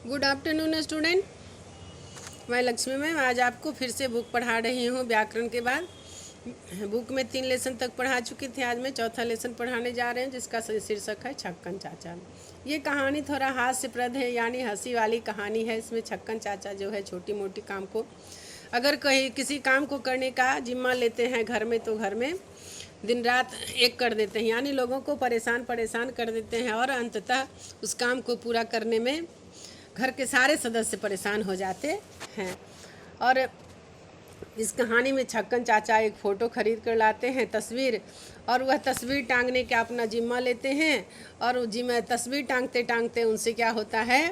Good afternoon student. मैं Lakshmi ma'am आज आपको फिर से बुक पढ़ा रही हूँ। व्याकरण के बाद बुक में 3 लेसन तक पढ़ा चुकी थी। आज मैं चौथा लेसन पढ़ाने जा रहे हैं जिसका शीर्षक है छक्कन चाचा। ये कहानी थोड़ा हास्यप्रद है, यानी हंसी वाली कहानी है। इसमें छक्कन चाचा जो है छोटी मोटी काम को, अगर कहीं किसी काम को करने का जिम्मा लेते हैं घर में, तो घर में दिन रात एक कर देते हैं, यानी लोगों को परेशान कर देते हैं और अंततः उस काम को पूरा करने में घर के सारे सदस्य परेशान हो जाते हैं। और इस कहानी में छक्कन चाचा एक फ़ोटो खरीद कर लाते हैं, तस्वीर, और वह तस्वीर टांगने का अपना जिम्मा लेते हैं। और वो जिम्मा तस्वीर टांगते टांगते उनसे क्या होता है,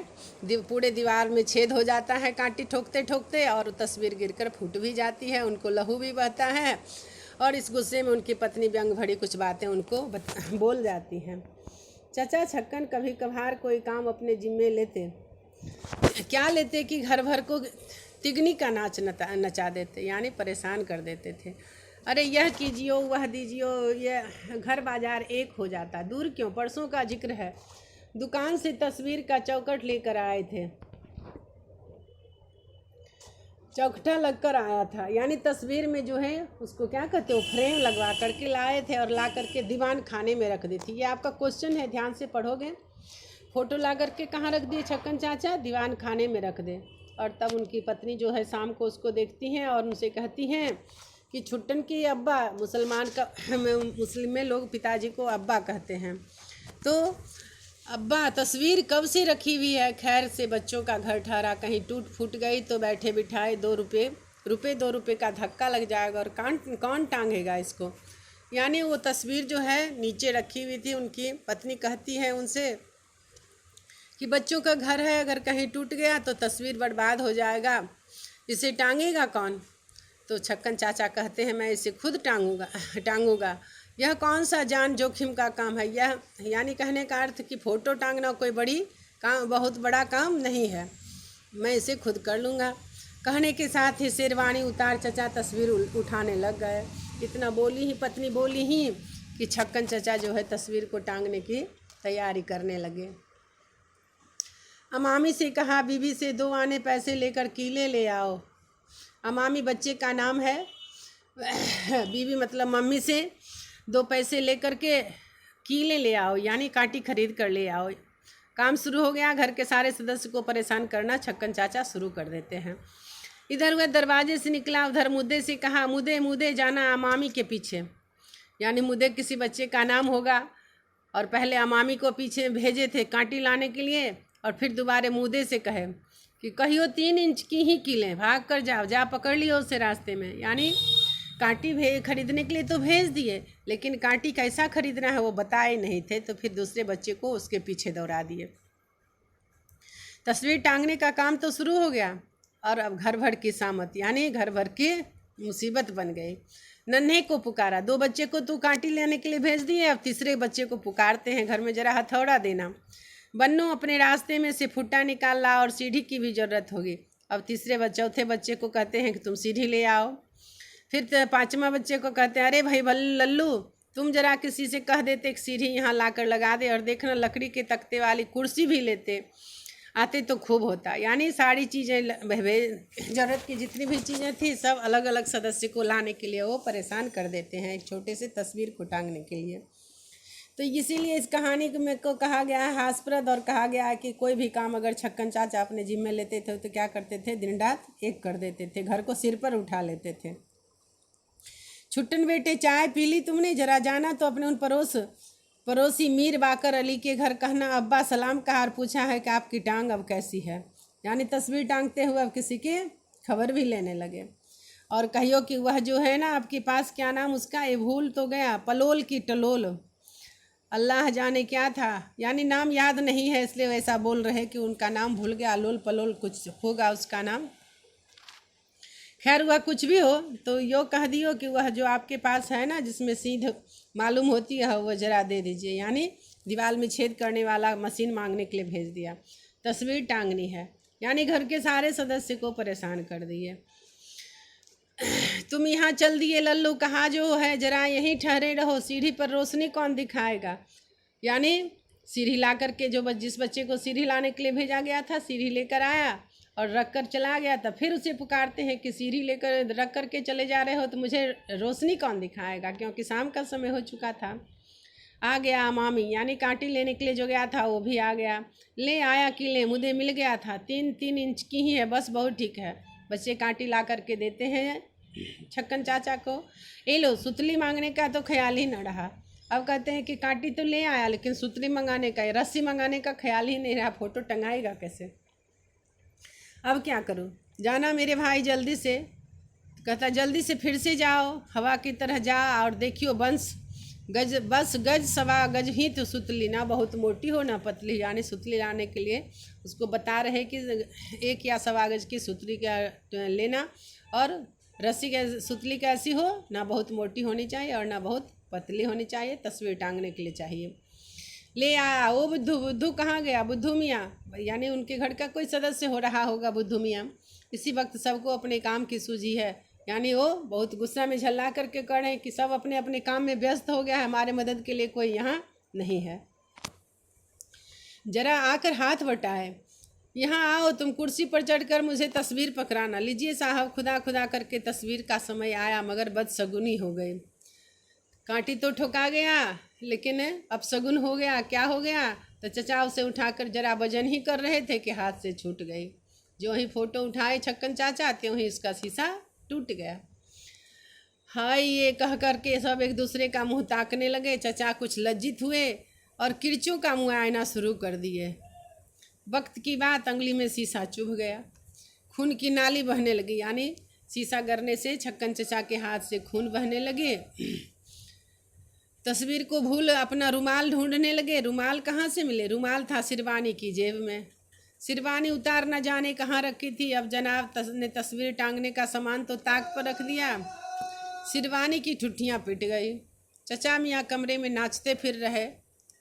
पूरे दीवार में छेद हो जाता है कांटी ठोकते ठोकते, और तस्वीर गिरकर फूट भी जाती है, उनको लहू भी बहता है। और इस गुस्से में उनकी पत्नी व्यंग भरी कुछ बातें उनको बोल जाती हैं। चाचा छक्कन कभी कभार कोई काम अपने जिम्मे लेते, क्या लेते कि घर भर को तिगनी का नाच नचा देते, यानी परेशान कर देते थे। अरे यह कीजियो वह दीजियो, यह घर बाजार एक हो जाता। दूर क्यों, परसों का जिक्र है, दुकान से तस्वीर का चौखट लेकर आए थे, चौखटा लगकर आया था, यानी तस्वीर में जो है उसको क्या कहते हो, फ्रेम लगवा करके लाए थे और ला करके दीवान खाने में रख दी थी। ये आपका क्वेश्चन है, ध्यान से पढ़ोगे। फ़ोटो ला करके कहाँ रख दिए छक्कन चाचा, दीवान खाने में रख दे। और तब उनकी पत्नी जो है शाम को उसको देखती हैं और उनसे कहती हैं कि छुट्टन की अब्बा, मुस्लिम में लोग पिताजी को अब्बा कहते हैं, तो अब्बा तस्वीर कब से रखी हुई है, खैर से बच्चों का घर ठहरा, कहीं टूट फूट गई तो बैठे बिठाए 2 रुपये का धक्का लग जाएगा, और कौन टांगेगा इसको। यानी वो तस्वीर जो है नीचे रखी हुई थी। उनकी पत्नी कहती है उनसे कि बच्चों का घर है, अगर कहीं टूट गया तो तस्वीर बर्बाद हो जाएगा, इसे टांगेगा कौन। तो छक्कन चाचा कहते हैं मैं इसे खुद टांगूंगा। यह कौन सा जान जोखिम का काम है, यह यानी कहने का अर्थ कि फ़ोटो टांगना कोई बहुत बड़ा काम नहीं है, मैं इसे खुद कर लूँगा। कहने के साथ ही शेरवानी उतार चचा तस्वीर उठाने लग गए। इतना पत्नी बोली ही कि छक्कन चाचा जो है तस्वीर को टांगने की तैयारी करने लगे। अमामी से कहा, बीबी से 2 आने पैसे लेकर कीले ले आओ। अमामी बच्चे का नाम है, बीबी मतलब मम्मी से 2 पैसे लेकर के कीले ले आओ, यानी कांटी खरीद कर ले आओ। काम शुरू हो गया, घर के सारे सदस्य को परेशान करना छक्कन चाचा शुरू कर देते हैं। इधर वह दरवाजे से निकला, उधर मुद्दे से कहा, मुद्दे जाना अमामी के पीछे, यानी मुद्दे किसी बच्चे का नाम होगा, और पहले अमामी को पीछे भेजे थे कांटी लाने के लिए, और फिर दोबारा मुद्दे से कहे कि कहियो 3 इंच की ही कीलें, भाग कर जाओ, जा पकड़ लियो उसे रास्ते में। यानी कांटी खरीदने के लिए तो भेज दिए, लेकिन कांटी कैसा खरीदना है वो बताए नहीं थे, तो फिर दूसरे बच्चे को उसके पीछे दौड़ा दिए। तस्वीर टांगने का काम तो शुरू हो गया, और अब घर भर की सामत, यानी घर भर की मुसीबत बन गई। नन्हे को पुकारा, 2 बच्चे को तू कांटी लेने के लिए भेज दिए, अब तीसरे बच्चे को पुकारते हैं, घर में जरा हथौड़ा देना। बन्नू अपने रास्ते में से फुट्टा निकाल ला, और सीढ़ी की भी ज़रूरत होगी। अब चौथे बच्चे को कहते हैं कि तुम सीढ़ी ले आओ। फिर 5वां बच्चे को कहते हैं, अरे भाई लल्लू, तुम जरा किसी से कह देते कि सीढ़ी यहाँ लाकर लगा दे, और देखना लकड़ी के तख्ते वाली कुर्सी भी लेते आते तो खूब होता। यानी सारी चीज़ें, ज़रूरत की जितनी भी चीज़ें थी सब अलग अलग सदस्य को लाने के लिए वो परेशान कर देते हैं एक छोटे से तस्वीर को टांगने के लिए। तो इसीलिए इस कहानी को कहा गया है हास्यप्रद, और कहा गया है कि कोई भी काम अगर छक्कन चाचा अपने जिम्मे लेते थे तो क्या करते थे, दिन रात एक कर देते थे, घर को सिर पर उठा लेते थे। छुट्टन बेटे चाय पी ली तुमने, जरा जाना तो अपने उन पड़ोसी मीर बाकर अली के घर कहना अब्बा सलाम कहा और पूछा है कि आपकी टांग अब कैसी है। यानी तस्वीर टांगते हुए अब किसी के खबर भी लेने लगे, और कहियो कि वह जो है ना आपके पास, क्या नाम उसका, ये भूल तो गया, पलोल की टलोल, अल्लाह जाने क्या था, यानी नाम याद नहीं है इसलिए वैसा बोल रहे कि उनका नाम भूल गया, अलोल पलोल कुछ होगा उसका नाम। खैर वह कुछ भी हो, तो यो कह दियो कि वह जो आपके पास है ना जिसमें सीध मालूम होती है वो ज़रा दे दीजिए, यानी दीवार में छेद करने वाला मशीन मांगने के लिए भेज दिया। तस्वीर टांगनी है, यानी घर के सारे सदस्य को परेशान कर दिए। तुम यहाँ चल दिए लल्लू, कहाँ जो है जरा यहीं ठहरे रहो, सीढ़ी पर रोशनी कौन दिखाएगा। यानी सीढ़ी ला करके जिस बच्चे को सीढ़ी लाने के लिए भेजा गया था सीढ़ी लेकर आया और रख कर चला गया। तब फिर उसे पुकारते हैं कि सीढ़ी लेकर रख कर के चले जा रहे हो तो मुझे रोशनी कौन दिखाएगा, क्योंकि शाम का समय हो चुका था। आ गया मामी, यानी कांटी लेने के लिए जो गया था वो भी आ गया। ले आया किले, मुझे मिल गया था 3-3 इंच की ही है, बस बहुत ठीक है। बच्चे कांटी ला करके देते हैं छक्कन चाचा को। ये लो, सुतली मांगने का तो ख्याल ही न रहा। अब कहते हैं कि कांटी तो ले आया लेकिन सुतली मंगाने का, रस्सी मंगाने का ख्याल ही नहीं रहा, फोटो टंगाएगा कैसे। अब क्या करूं, जाना मेरे भाई जल्दी से। कहता जल्दी से फिर से जाओ, हवा की तरह जा और देखियो बस गज सवा गज ही तो सुतली, ना बहुत मोटी हो ना पतली। यानी सुतली लाने के लिए उसको बता रहे कि 1 या सवा गज की सुतली का लेना, और रस्सी का सुतली कैसी हो, ना बहुत मोटी होनी चाहिए और ना बहुत पतली होनी चाहिए, तस्वीर टांगने के लिए चाहिए। ले आया। वो बुद्धू कहाँ गया? बुद्धू मियाँ, यानी उनके घर का कोई सदस्य हो रहा होगा बुद्धू मियाँ। इसी वक्त सबको अपने काम की सूझी है, यानी वो बहुत गुस्सा में झल्ला करके कह रहे हैं कि सब अपने अपने काम में व्यस्त हो गया है, हमारे मदद के लिए कोई यहाँ नहीं है। जरा आकर हाथ बटाए, यहाँ आओ, तुम कुर्सी पर चढ़कर मुझे तस्वीर पकड़ाना। लीजिए साहब, खुदा खुदा करके तस्वीर का समय आया, मगर बदशगुनी हो गई। कांटी तो ठोका गया लेकिन अब शगुन हो गया। क्या हो गया? तो चचा उसे उठाकर जरा वजन ही कर रहे थे कि हाथ से छूट गई। जो ही फोटो उठाए छक्कन चाचा, त्यों ही इसका शीशा टूट गया। हाय, ये कह करके सब एक दूसरे का मुंह ताकने लगे। चचा कुछ लज्जित हुए और किरचों का मुँह आना शुरू कर दिए। वक्त की बात, अंगुली में शीशा चुभ गया, खून की नाली बहने लगी, यानी शीशा गिरने से छक्कन चचा के हाथ से खून बहने लगे। तस्वीर को भूल अपना रुमाल ढूंढने लगे। रुमाल कहाँ से मिले? रुमाल था सिरवानी की जेब में। सिरवानी उतार न जाने कहाँ रखी थी। अब जनाब ने तस्वीर टांगने का सामान तो ताक पर रख दिया, सिरवानी की ठुठियाँ पिट गई। चचा मियाँ कमरे में नाचते फिर रहे,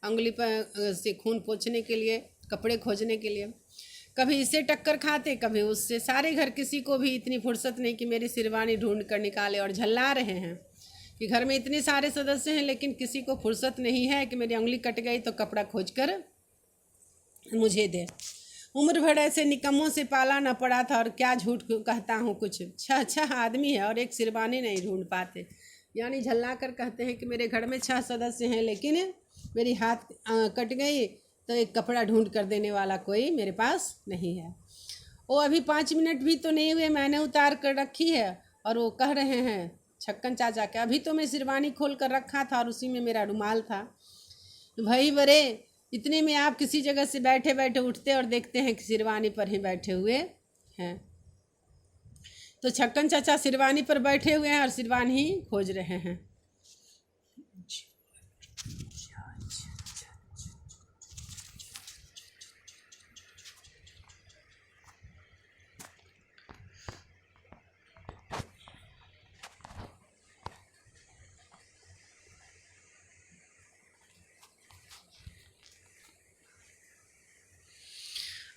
अंगुली पर से खून पोंछने के लिए, कपड़े खोजने के लिए। कभी इससे टक्कर खाते, कभी उससे। सारे घर किसी को भी इतनी फुर्सत नहीं कि मेरी सिरवानी ढूंढ कर निकाले, और झल्ला रहे हैं कि घर में इतने सारे सदस्य हैं लेकिन किसी को फुर्सत नहीं है कि मेरी उंगली कट गई तो कपड़ा खोज कर मुझे दे। उम्र भर ऐसे निकम्मों से पाला न पड़ा था, और क्या झूठ कहता हूँ, कुछ 6 आदमी है और एक सिरवानी नहीं ढूंढ पाते। यानी झल्ला कर कहते हैं कि मेरे घर में 6 सदस्य हैं लेकिन मेरी हाथ कट गई तो एक कपड़ा ढूंढ कर देने वाला कोई मेरे पास नहीं है। वो अभी 5 मिनट भी तो नहीं हुए, मैंने उतार कर रखी है, और वो कह रहे हैं छक्कन चाचा के, अभी तो मैं सिरवानी खोल कर रखा था और उसी में मेरा रुमाल था। भाई बरे, इतने में आप किसी जगह से बैठे बैठे उठते और देखते हैं कि सिरवानी पर ही बैठे हुए हैं। तो छक्कन चाचा सिरवानी पर बैठे हुए हैं और सिरवानी ही खोज रहे हैं।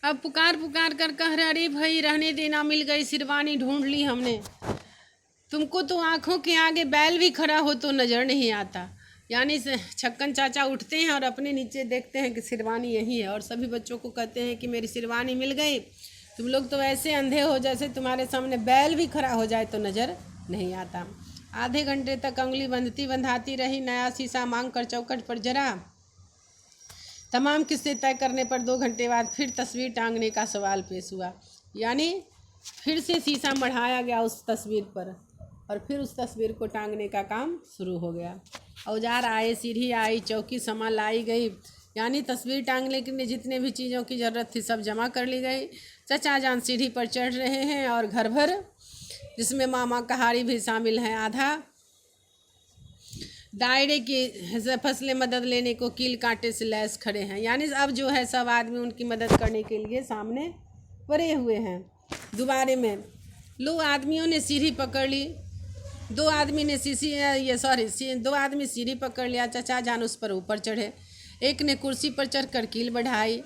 अब पुकार पुकार कर कह रहे, अरे भाई रहने देना, मिल गई सिरवानी, ढूंढ ली हमने। तुमको तो आंखों के आगे बैल भी खड़ा हो तो नज़र नहीं आता। यानी छक्कन चाचा उठते हैं और अपने नीचे देखते हैं कि सिरवानी यही है, और सभी बच्चों को कहते हैं कि मेरी सिरवानी मिल गई। तुम लोग तो ऐसे अंधे हो जैसे तुम्हारे सामने बैल भी खड़ा हो जाए तो नज़र नहीं आता। आधे घंटे तक उंगली बंधती बंधाती रही। नया शीशा मांग कर चौखट पर जरा। तमाम किस्से तय करने पर 2 घंटे बाद फिर तस्वीर टांगने का सवाल पेश हुआ। यानी फिर से शीशा मढ़ाया गया उस तस्वीर पर, और फिर उस तस्वीर को टांगने का काम शुरू हो गया। औजार आए, सीढ़ी आई, चौकी सामान लाई गई, यानी तस्वीर टांगने के लिए जितने भी चीज़ों की ज़रूरत थी सब जमा कर ली गई। चचा जान सीढ़ी पर चढ़ रहे हैं और घर भर, जिसमें मामा कहारी भी शामिल हैं, आधा दायरे की फसलें मदद लेने को कील कांटे से लैस खड़े हैं। यानी अब जो है सब आदमी उनकी मदद करने के लिए सामने पड़े हुए हैं। दोबारे में लो, आदमियों ने सीढ़ी पकड़ ली, 2 आदमी ने दो आदमी सीढ़ी पकड़ लिया। चचा जान उस पर ऊपर चढ़े। एक ने कुर्सी पर चढ़कर कील बढ़ाई,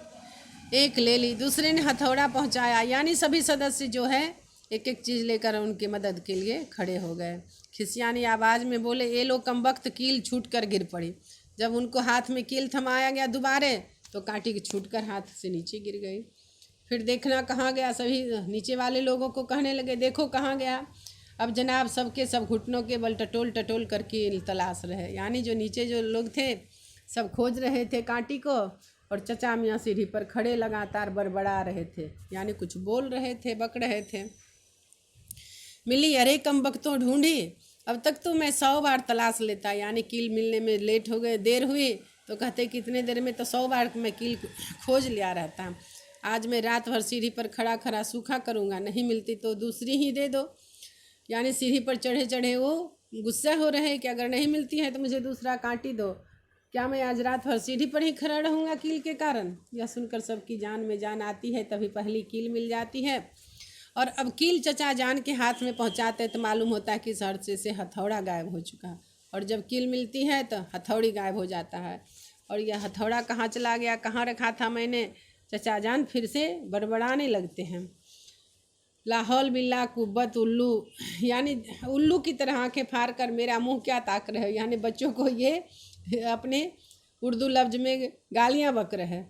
एक ले ली, दूसरे ने हथौड़ा पहुंचाया। यानी सभी सदस्य जो है एक एक चीज़ लेकर उनकी मदद के लिए खड़े हो गए। खिसियानी आवाज़ में बोले, ये लो कमबख्त, कील छूट कर गिर पड़ी। जब उनको हाथ में कील थमाया गया दोबारे, तो कांटी छूटकर हाथ से नीचे गिर गई। फिर देखना कहाँ गया, सभी नीचे वाले लोगों को कहने लगे देखो कहाँ गया। अब जनाब सबके सब घुटनों के बल टटोल टटोल करके तलाश रहे, यानी जो नीचे जो लोग थे सब खोज रहे थे कांटी को, और चचा मियाँ सीढ़ी पर खड़े लगातार बड़बड़ा रहे थे, यानी कुछ बोल रहे थे, बक रहे थे। मिली, अरे कम वक्तों ढूंढी, अब तक तो मैं 100 बार तलाश लेता, यानी कील मिलने में लेट हो गए, देर हुई तो कहते कितने देर में, तो 100 बार मैं कील खोज लिया रहता। आज मैं रात भर सीढ़ी पर खड़ा खड़ा सूखा करूँगा, नहीं मिलती तो दूसरी ही दे दो। यानी सीढ़ी पर चढ़े चढ़े वो गुस्सा हो रहे कि अगर नहीं मिलती है तो मुझे दूसरा कांटी दो, क्या मैं आज रात भर सीढ़ी पर ही खड़ा रहूँगा कील के कारण। यह सुनकर सबकी जान में जान आती है, तभी पहली कील मिल जाती है। और अब कील चचा जान के हाथ में पहुँचाते तो मालूम होता है कि सर से हथौड़ा गायब हो चुका है, और जब कील मिलती है तो हथौड़ी गायब हो जाता है। और यह हथौड़ा कहाँ चला गया, कहाँ रखा था मैंने, चचा जान फिर से बड़बड़ाने लगते हैं। लाहौल बिल्ला कुब्बत उल्लू, यानी उल्लू की तरह आंखें फाड़ कर मेरा मुंह क्या ताक रहे हो, यानी बच्चों को ये अपने उर्दू लफ्ज में गालियां बक रहे।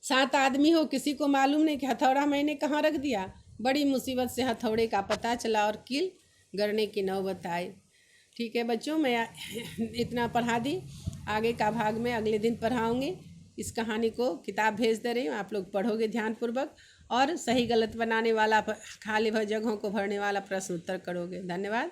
7 आदमी हो, किसी को मालूम नहीं कि हथौड़ा मैंने कहाँ रख दिया। बड़ी मुसीबत से हथौड़े का पता चला और कील गड़ने की नौबत आई। ठीक है बच्चों, मैं इतना पढ़ा दी, आगे का भाग में अगले दिन पढ़ाऊँगी। इस कहानी को किताब भेज दे रही हूँ, आप लोग पढ़ोगे ध्यानपूर्वक और सही गलत बनाने वाला, खाली जगहों को भरने वाला प्रश्न उत्तर करोगे। धन्यवाद।